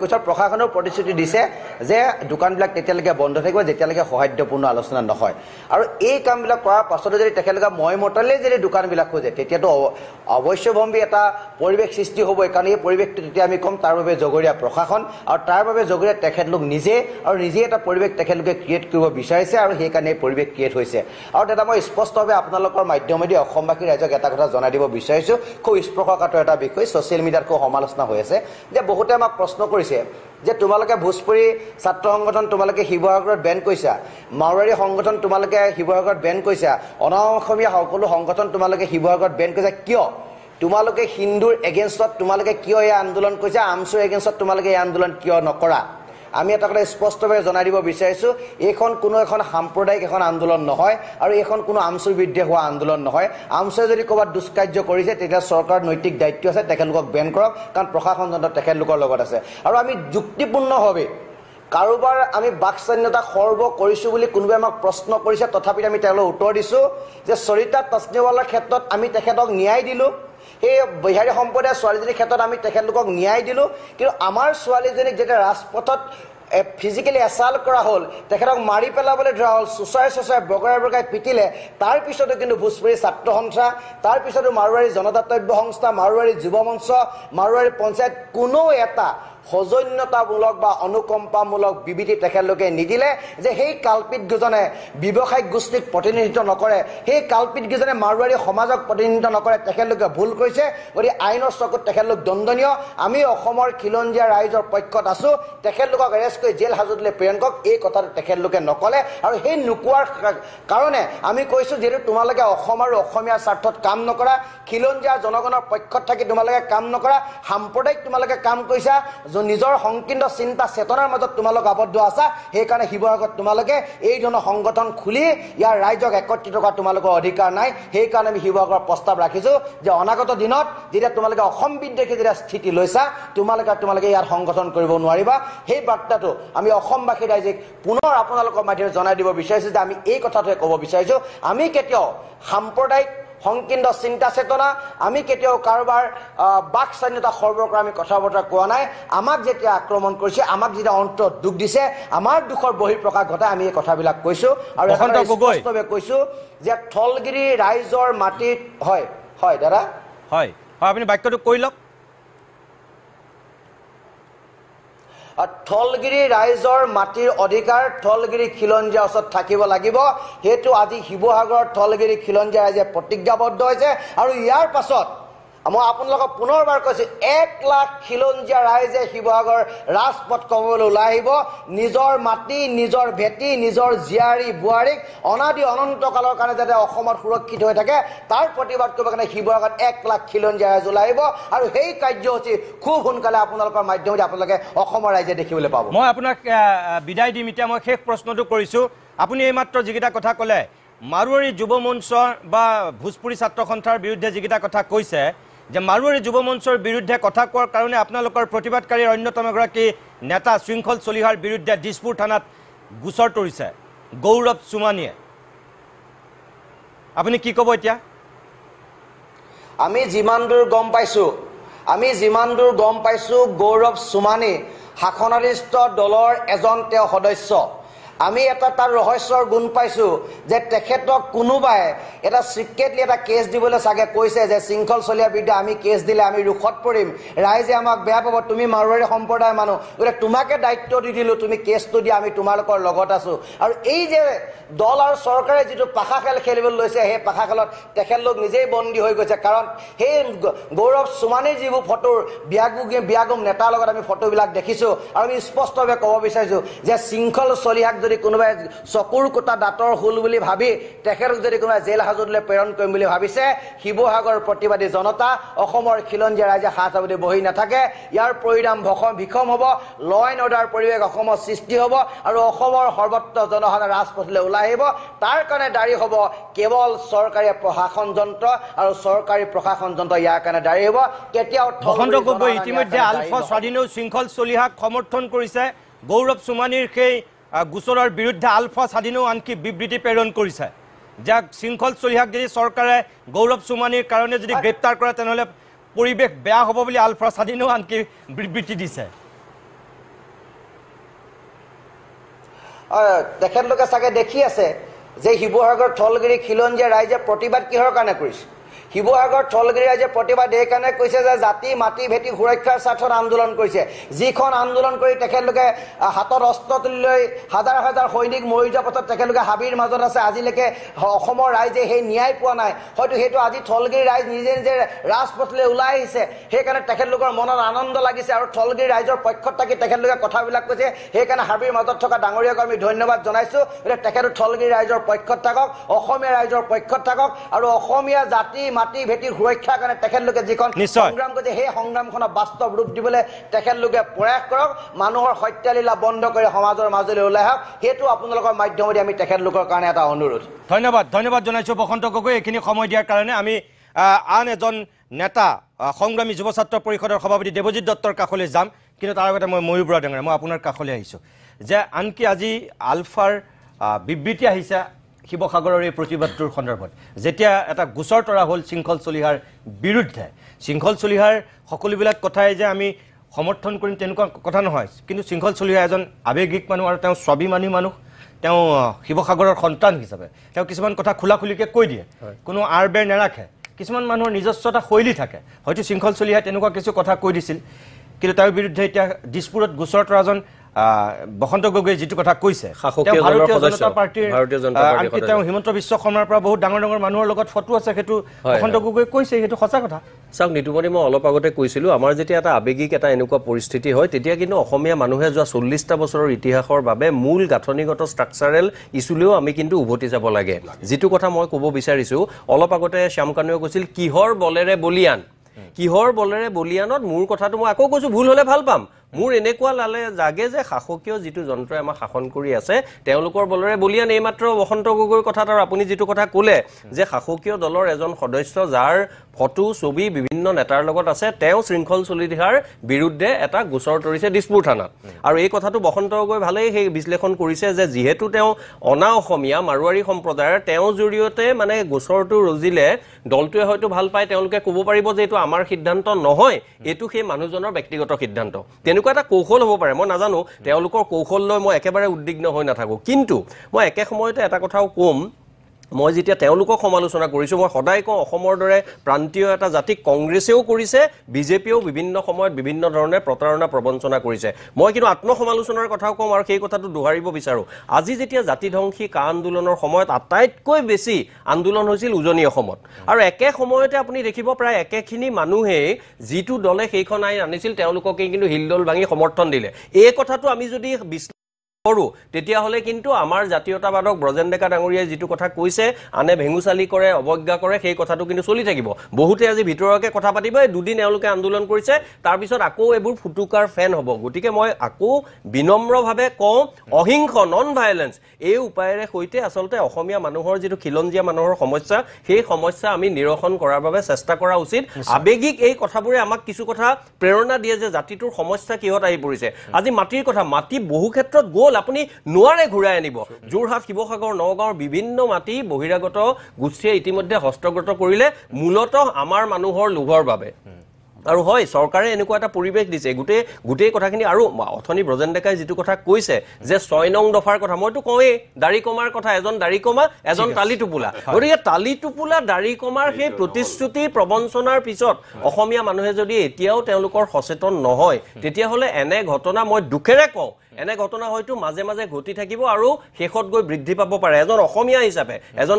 প্ৰশাসনৰ প্ৰতিশ্ৰুতি দিছে যে দোকানবিলাক তেতিয়ালৈকে বন্ধ থাকিব যেতিয়ালৈকে সৌহাৰ্দ্যপূৰ্ণ আলোচনা নহয় আৰু এই কামবিলাক কৰাৰ পাছতে যদি তেখেতলোকে মই মতলে যদি দোকানবিলাক খোজে তেতিয়াতো অৱশ্যম্ভাৱী এটা পৰিৱেশ সৃষ্টি হ'ব কাৰণ এই পৰিৱেশটো তেতিয়া আমি ক'ম তাৰ বাবে জগৰীয়া প্ৰশাসন আৰু তাৰ বাবে জগৰীয়া তেখেতলোক নিজে এটা পৰিৱেশ তেখেতলোকে ক্ৰিয়েট কৰিব বিচাৰিছে আৰু সেইকাৰণে এই পৰিৱেশ ক্ৰিয়েট হৈছে আৰু এটা মই স্পষ্টভাৱে আপোনালোকৰ মাধ্যমেদি অসমবাসী ৰাইজক এটা কথা জনাই দিব বিচাৰিছোঁ খুব স্পৰ্শকাতৰ এটা বিষয় ছ'চিয়েল মিডিয়াত খুব সমালোচনা হৈ আছে যে বহুতে আমাক প্ৰশ্ন কৰিছে যে তোমালোকে ভোজপুৰী ছাত্ৰ সংগঠন তোমালোকে শিৱসাগৰত বেন কৰিছা মাৰোৱাৰী সংগঠন তোমালোকে শিৱসাগৰত বেন কৰিছা অনাঅসমীয়া সকলো সংগঠন তোমালোকে শিৱসাগৰত বেন কৰিছা কিয় তোমালোকে হিন্দুৰ এগেইনষ্টত তোমালোকে কিয় এই আন্দোলন কৰিছা আমচুৰ এগেইনষ্টত তোমালোকে এই আন্দোলন কিয় নকৰা আমি এটা কথা স্পষ্টভাৱে জনাই দিব বিচাৰিছোঁ এইখন কোনো এখন সাম্প্ৰদায়িক এখন আন্দোলন নহয় আৰু এইখন কোনো আমচুৰ বিৰুদ্ধে হোৱা আন্দোলন নহয় আমচুৱে যদি ক'ৰবাত দুষ্কাৰ্য কৰিছে তেতিয়া চৰকাৰৰ নৈতিক দায়িত্ব আছে তেখেতলোকক বেন কৰক কাৰণ প্ৰশাসনযন্ত্ৰ তেখেতলোকৰ লগত আছে আৰু আমি যুক্তিপূৰ্ণভাৱে কাৰোবাৰ আমি বাকস্বাধীনতা খৰ্ব কৰিছোঁ বুলি কোনোবাই আমাক প্ৰশ্ন কৰিছে তথাপিতো আমি তেওঁলোকক উত্তৰ দিছোঁ যে সৰিতা তাছনিৱালাৰ ক্ষেত্ৰত আমি তেখেতক ন্যায় দিলোঁ এই বিহাৰী সম্প্ৰদায়ৰ ছোৱালীজনীৰ ক্ষেত্ৰত আমি তেখেতলোকক ন্যায় দিলোঁ কিন্তু আমাৰ ছোৱালীজনীক যেতিয়া ৰাজপথত ফিজিকেলি এছাল্ট কৰা হ'ল তেখেতক মাৰি পেলাবলৈ ধৰা হ'ল চুচাই বগৰাই পিটিলে তাৰ পিছতো কিন্তু ভোজপুৰী ছাত্ৰ সন্থা তাৰ পিছতো মাৰোৱাৰী জনদাতব্য সংস্থা মাৰোৱাৰী যুৱ মঞ্চ মাৰোৱাৰী পঞ্চায়ত কোনো এটা সৌজন্যতামূলক বা অনুকম্পামূলক বিবৃতি তেখেতলোকে নিদিলে যে সেই কাল্পিতকেইজনে ব্যৱসায়িক গোষ্ঠীক প্ৰতিনিধিত্ব নকৰে সেই কাল্পিতকেইজনে মাৰোৱাৰী সমাজক প্ৰতিনিধিত্ব নকৰে তেখেতলোকে ভুল কৰিছে গতিকে আইনৰ চকুত তেখেতলোক দণ্ডনীয় আমি অসমৰ খিলঞ্জীয়া ৰাইজৰ পক্ষত আছোঁ তেখেতলোকক এৰেষ্ট কৰি জেল হাজতলৈ প্ৰেৰণ কৰক এই কথাটো তেখেতলোকে নকলে আৰু সেই নোকোৱাৰ কাৰণে আমি কৈছোঁ যিহেতু তোমালোকে অসম আৰু অসমীয়াৰ স্বাৰ্থত কাম নকৰা খিলঞ্জীয়া জনগণৰ পক্ষত থাকি তোমালোকে কাম নকৰা সাম্প্ৰদায়িক তোমালোকে কাম কৰিছা নিজৰ সংকীৰ্ণ চিন্তা চেতনাৰ মাজত তোমালোক আবদ্ধ আছা সেইকাৰণে শিৱসাগৰত তোমালোকে এই ধৰণৰ সংগঠন খুলি ইয়াৰ ৰাইজক একত্ৰিত কৰা তোমালোকৰ অধিকাৰ নাই সেইকাৰণে আমি শিৱসাগৰৰ প্ৰস্তাৱ ৰাখিছোঁ যে অনাগত দিনত যেতিয়া তোমালোকে অসম বিদ্বেষী যেতিয়া স্থিতি লৈছা তোমালোকে ইয়াত সংগঠন কৰিব নোৱাৰিবা সেই বাৰ্তাটো আমি অসমবাসী ৰাইজক পুনৰ আপোনালোকৰ মাধ্যমে জনাই দিব বিচাৰিছোঁ যে আমি এই কথাটোৱে ক'ব বিচাৰিছোঁ আমি কেতিয়াও সাম্প্ৰদায়িক সংকীৰ্ণ চিন্তা চেতনা আমি কেতিয়াও কাৰোবাৰ বাক স্বাধীনতা খৰ্ব কৰা আমি কথা বতৰা কোৱা নাই আমাক যেতিয়া আক্ৰমণ কৰিছে আমাক যেতিয়া অন্তৰত দুখ দিছে আমাৰ দুখৰ বহিঃপ্ৰকাশ ঘটাই আমি এই কথাবিলাক কৈছোঁ আৰু স্পষ্টভাৱে কৈছোঁ যে থলগিৰি ৰাইজৰ মাটিত হয় দাদা হয় আপুনি বাক্যটো কৈ লওক থলগিৰি ৰাইজৰ মাটিৰ অধিকাৰ থলগিৰি খিলঞ্জীয়াৰ ওচৰত থাকিব লাগিব সেইটো আজি শিৱসাগৰৰ থলগিৰি খিলঞ্জীয়া ৰাইজে প্ৰতিজ্ঞাবদ্ধ হৈছে আৰু ইয়াৰ পাছত মই আপোনালোকক পুনৰবাৰ কৈছোঁ 1 লাখ খিলঞ্জীয়া ৰাইজে শিৱসাগৰ ৰাজপথ কবলৈ ওলাই আহিব নিজৰ মাটি নিজৰ ভেটি নিজৰ জীয়াৰী বোৱাৰীক অনাদি অনন্তকালৰ কাৰণে যাতে অসমত সুৰক্ষিত হৈ থাকে তাৰ প্ৰতিবাদ কৰিবৰ কাৰণে শিৱসাগৰত 1 লাখ খিলঞ্জীয়া ৰাইজ ওলাই আহিব আৰু সেই কাৰ্যসূচী খুব সোনকালে আপোনালোকৰ মাধ্যমেদি আপোনালোকে অসমৰ ৰাইজে দেখিবলৈ পাব মই আপোনাক বিদায় দিম এতিয়া মই শেষ প্ৰশ্নটো কৰিছোঁ আপুনি এইমাত্ৰ যিকেইটা কথা ক'লে মাৰোৱাৰী যুৱ মঞ্চৰ বা ভোজপুৰী ছাত্ৰ সন্থাৰ বিৰুদ্ধে যিকেইটা কথা কৈছে যে মাৰোৱাৰী যুৱ মঞ্চৰ বিৰুদ্ধে কথা কোৱাৰ কাৰণে আপোনালোকৰ প্ৰতিবাদকাৰীৰ অন্যতম এগৰাকী নেতা শৃংখল চলিহাৰ বিৰুদ্ধে দিছপুৰ থানাত গোচৰ তৰিছে গৌৰৱ চুমানীয়ে আপুনি কি ক'ব এতিয়া আমি যিমান দূৰ গম পাইছোঁ গৌৰৱ চুমানী শাসনাধিষ্ঠ দলৰ এজন তেওঁ সদস্য আমি এটা তাৰ ৰহস্যৰ গুণ পাইছোঁ যে তেখেতক কোনোবাই এটা চিক্ৰেটলি এটা কেছ দিবলৈ চাগে কৈছে যে শৃংখল চলিহাৰ বিৰুদ্ধে আমি কেছ দিলে আমি ৰোষত পৰিম ৰাইজে আমাক বেয়া পাব তুমি মাৰোৱাৰী সম্প্ৰদায়ৰ মানুহ গতিকে তোমাকে দায়িত্ব দি দিলোঁ তুমি কেছটো দিয়া আমি তোমালোকৰ লগত আছোঁ আৰু এই যে দল আৰু চৰকাৰে যিটো পাশা খেল খেলিবলৈ লৈছে সেই পাশা খেলত তেখেতলোক নিজেই বন্দী হৈ গৈছে কাৰণ সেই গৌৰৱ চুমানীৰ যিবোৰ ফটোৰ বিয়াগুম নেতাৰ লগত আমি ফটোবিলাক দেখিছোঁ আৰু আমি স্পষ্টভাৱে ক'ব বিচাৰিছোঁ যে শৃংখল চলিহাক যদি কোনোবাই চকুৰ কোটা দাঁতৰ হুল বুলি ভাবি তেখেতক যদি কোনোবাই জেল হাজতলৈ প্ৰেৰণ কৰিম বুলি ভাবিছে শিৱসাগৰৰ প্ৰতিবাদী জনতা অসমৰ খিলঞ্জীয়া ৰাইজে হাত সাৱটি বহি নাথাকে ইয়াৰ পৰিণাম ভীষণ হ'ব ল এণ্ড অৰ্ডাৰ পৰিৱেশ অসমৰ সৃষ্টি হ'ব আৰু অসমৰ সৰ্বত্ৰ জনসাধাৰণ ৰাজপথলৈ ওলাই আহিব তাৰ কাৰণে দায়ী হ'ব কেৱল চৰকাৰী প্ৰশাসন যন্ত্ৰ আৰু চৰকাৰী প্ৰশাসন যন্ত্ৰ ইয়াৰ কাৰণে দায়ী হ'ব কেতিয়াও বসন্ত গগৈ ইতিমধ্যে আলফা স্বাধীনেও শৃংখল চলিহাক সমৰ্থন কৰিছে গৌৰৱ চুমানীৰ সেই গোচৰৰ বিৰুদ্ধে আলফা স্বাধীনেও আনকি বিবৃতি প্ৰেৰণ কৰিছে যাক শৃংখল চলিহাক যদি চৰকাৰে গৌৰৱ চুমানীৰ কাৰণে যদি গ্ৰেপ্তাৰ কৰে তেনেহ'লে পৰিৱেশ বেয়া হ'ব বুলি আলফা স্বাধীনেও আনকি বিবৃতি দিছে তেখেতলোকে চাগে দেখি আছে যে শিৱসাগৰ থলগিৰি খিলঞ্জীয়া ৰাইজে প্ৰতিবাদ কিহৰ কাৰণে কৰিছে শিৱসাগৰ থলগিৰি ৰাইজে প্ৰতিবাদ এই কাৰণে কৈছে যে জাতি মাটি ভেটি সুৰক্ষাৰ স্বাৰ্থত আন্দোলন কৰিছে যিখন আন্দোলন কৰি তেখেতলোকে হাতত অস্ত্ৰ তুলি লৈ হাজাৰ হাজাৰ সৈনিক মৰি যোৱাৰ পাছত তেখেতলোকে হাবিৰ মাজত আছে আজিলৈকে অসমৰ ৰাইজে সেই ন্যায় পোৱা নাই হয়তো সেইটো আজি থলগিৰি ৰাইজ নিজে নিজে ৰাজপথলৈ ওলাই আহিছে সেইকাৰণে তেখেতলোকৰ মনত আনন্দ লাগিছে আৰু থলগিৰি ৰাইজৰ পক্ষত থাকি তেখেতলোকে কথাবিলাক কৈছে সেইকাৰণে হাবিৰ মাজত থকা ডাঙৰীয়াক আমি ধন্যবাদ জনাইছোঁ যে তেখেত থলগিৰি ৰাইজৰ পক্ষত থাকক অসমীয়া ৰাইজৰ পক্ষত থাকক আৰু অসমীয়া জাতি মাটি ভেটি সুৰক্ষাৰ কাৰণে তেখেতলোকে যিখন সংগ্ৰাম কৰিছে সেই সংগ্ৰামখনক বাস্তৱ ৰূপ দিবলৈ তেখেতলোকে প্ৰয়াস কৰক মানুহৰ হত্যালীলা বন্ধ কৰি সমাজৰ মাজলৈ ওলাই আহক সেইটো আপোনালোকৰ মাধ্যমেদি আমি তেখেতলোকৰ কাৰণে এটা অনুৰোধ ধন্যবাদ জনাইছোঁ বসন্ত গগৈ এইখিনি সময় দিয়াৰ কাৰণে আমি আন এজন নেতা সংগ্ৰামী যুৱ ছাত্ৰ পৰিষদৰ সভাপতি দেৱজিৎ দত্তৰ কাষলৈ যাম কিন্তু তাৰ আগতে মই ময়ূৰ বৰা ডাঙৰীয়া মই আপোনাৰ কাষলৈ আহিছোঁ যে আনকি আজি আলফাৰ বিবৃতি আহিছে শিৱসাগৰৰ এই প্ৰতিবাদটোৰ সন্দৰ্ভত যেতিয়া এটা গোচৰ তৰা হ'ল শৃংখল চলিহাৰ বিৰুদ্ধে শৃংখল চলিহাৰ সকলোবিলাক কথাই যে আমি সমৰ্থন কৰিম তেনেকুৱা কথা নহয় কিন্তু শৃংখল চলিহা এজন আৱেগিক মানুহ আৰু তেওঁ স্বাভিমানী মানুহ তেওঁ শিৱসাগৰৰ সন্তান হিচাপে তেওঁ কিছুমান কথা খোলাখুলিকৈ কৈ দিয়ে কোনো আৰ বেৰ নাৰাখে কিছুমান মানুহৰ নিজস্ব এটা শৈলী থাকে হয়তো শৃংখল চলিহাই তেনেকুৱা কিছু কথা কৈ দিছিল কিন্তু তাৰ বিৰুদ্ধে এতিয়া দিছপুৰত গোচৰ তৰাজন বসন্ত গগৈ যেটো কথা কৈছে ভাৰতীয় জনতা পাৰ্টিৰ আনকি তেওঁ হিমন্ত বিশ্ব শৰ্মাৰ পৰা বহুত ডাঙৰ ডাঙৰ মানুহৰ লগত ফটো আছে সেইটো বসন্ত গগৈ কৈছে সেইটো সঁচা কথা চাওক নিতুমণি মই অলপ আগতে কৈছিলোঁ আমাৰ যেতিয়া এটা আৱেগিক এটা এনেকুৱা পৰিস্থিতি হয় তেতিয়া কিন্তু অসমীয়া মানুহে যোৱা 40টা বছৰৰ ইতিহাসৰ বাবে মূল গাঁথনিগত ষ্ট্ৰাকচাৰেল ইছ্যুলেও আমি কিন্তু উভতি যাব লাগে যিটো কথা মই ক'ব বিচাৰিছোঁ অলপ আগতে শ্যামকানুৱে কৈছিল কিহৰ বলেৰে বলিয়ানত মোৰ কথাটো মই আকৌ কৈছোঁ ভুল হ'লে ভাল পাম মোৰ এনেকুৱা লালে জাগে যে শাসকীয় যিটো যন্ত্ৰই আমাক শাসন কৰি আছে তেওঁলোকৰ বলৰে বলিয়ান এইমাত্ৰ বসন্ত গগৈৰ কথাত আৰু আপুনি যিটো কথা ক'লে যে শাসকীয় দলৰ এজন সদস্য যাৰ ফটো ছবি বিভিন্ন নেতাৰ লগত আছে তেওঁ শৃংখল চলিহাৰ বিৰুদ্ধে এটা গোচৰ তৰিছে দিছপুৰ থানাত আৰু এই কথাটো বসন্ত গগৈ ভালেই সেই বিশ্লেষণ কৰিছে যে যিহেতু তেওঁ অনা অসমীয়া মাৰোৱাৰী সম্প্ৰদায়ৰ তেওঁ জৰিয়তে মানে গোচৰটো ৰজিলে দলটোৱে হয়তো ভাল পায় তেওঁলোকে ক'ব পাৰিব যে এইটো আমাৰ সিদ্ধান্ত নহয় এইটো সেই মানুহজনৰ ব্যক্তিগত সিদ্ধান্ত তেনেকুৱা এটা কৌশল হ'ব পাৰে মই নাজানো তেওঁলোকৰ কৌশল লৈ মই একেবাৰে উদ্বিগ্ন হৈ নাথাকো কিন্তু মই একে সময়তে এটা কথাও কম মই যেতিয়া তেওঁলোকক সমালোচনা কৰিছোঁ মই সদায় কওঁ অসমৰ দৰে প্ৰান্তীয় এটা জাতিক কংগ্ৰেছেও কৰিছে বিজেপিয়েও বিভিন্ন সময়ত বিভিন্ন ধৰণে প্ৰতাৰণা প্ৰবঞ্চনা কৰিছে মই কিন্তু আত্মসমালোচনাৰ কথাও কওঁ আৰু সেই কথাটো দোহাৰিব বিচাৰোঁ আজি যেতিয়া জাতিধ্বংসী কা আন্দোলনৰ সময়ত আটাইতকৈ বেছি আন্দোলন হৈছিল উজনি অসমত আৰু একে সময়তে আপুনি দেখিব প্ৰায় একেখিনি মানুহে যিটো দলে সেইখন আইন আনিছিল তেওঁলোককে কিন্তু হিলদল ভাঙি সমৰ্থন দিলে এই কথাটো আমি যদি কৰো তেতিয়াহলে কিন্তু আমাৰ জাতীয়তাবাদক ব্ৰজেন ডেকা ডাঙৰীয়াই যেটো কথা কৈছে আনে ভেঙুচালি কৰে অবজ্ঞা কৰে সেই কথাটো কিন্তু চলি থাকিব বহুতে আজি ভিতৰকে কথা পাতিব দুদিন এওঁলোকে আন্দোলন কৰিছে তাৰ পিছত আকৌ এবোৰ ফুটুকাৰ ফেন হ'ব গতিকে মই আকৌ বিনম্ৰভাৱে কওঁ অহিংস নন ভায়োলেন্স এই উপায়েৰে হৈতে আসলতে অসমীয়া মানুহৰ যেটো খিলঞ্জীয়া মানুহৰ সমস্যা সেই সমস্যা আমি নিৰসন কৰাৰ বাবে চেষ্টা কৰা উচিত আবেগিক এই কথাবোৰে আমাক কিছু কথা প্ৰেৰণা দিয়ে যে জাতিটোৰ সমস্যা কিহত আহি পৰিছে আজি মাটিৰ কথা মাটি বহু ক্ষেত্ৰত গ'ল আপুনি নোৱাৰে ঘূৰাই আনিব যোৰহাট শিৱসাগৰ নগাঁৱৰ বিভিন্ন মাটি বহিৰাগত গোষ্ঠীয়ে ইতিমধ্যে হস্তগত কৰিলে মূলতঃ আমাৰ মানুহৰ লোভৰ বাবে আৰু হয় চৰকাৰে এনেকুৱা এটা পৰিবেশ দিছে গুটেই কথাখিনি আৰু অথনি ব্ৰজেন ডেকাই যেটো কথা কৈছে যে 6 নং দফাৰ কথা মইতো কওঁই দাড়ি কমাৰ কথা এজন দাড়ি কমা এজন তালি টুপুলা গতিকে তালি টুপুলা দাড়ি কমাৰ সেই প্ৰতিশ্ৰুতি প্ৰবঞ্চনাৰ পিছত অসমীয়া মানুহে যদি এতিয়াও তেওঁলোকৰ সচেতন নহয় তেতিয়াহলে এনে ঘটনা মই দুখেৰে কওঁ এনে ঘটনা হয়তো মাজে মাজে ঘটি থাকিব আৰু শেষত গৈ বৃদ্ধি পাব পাৰে এজন অসমীয়া হিচাপে এজন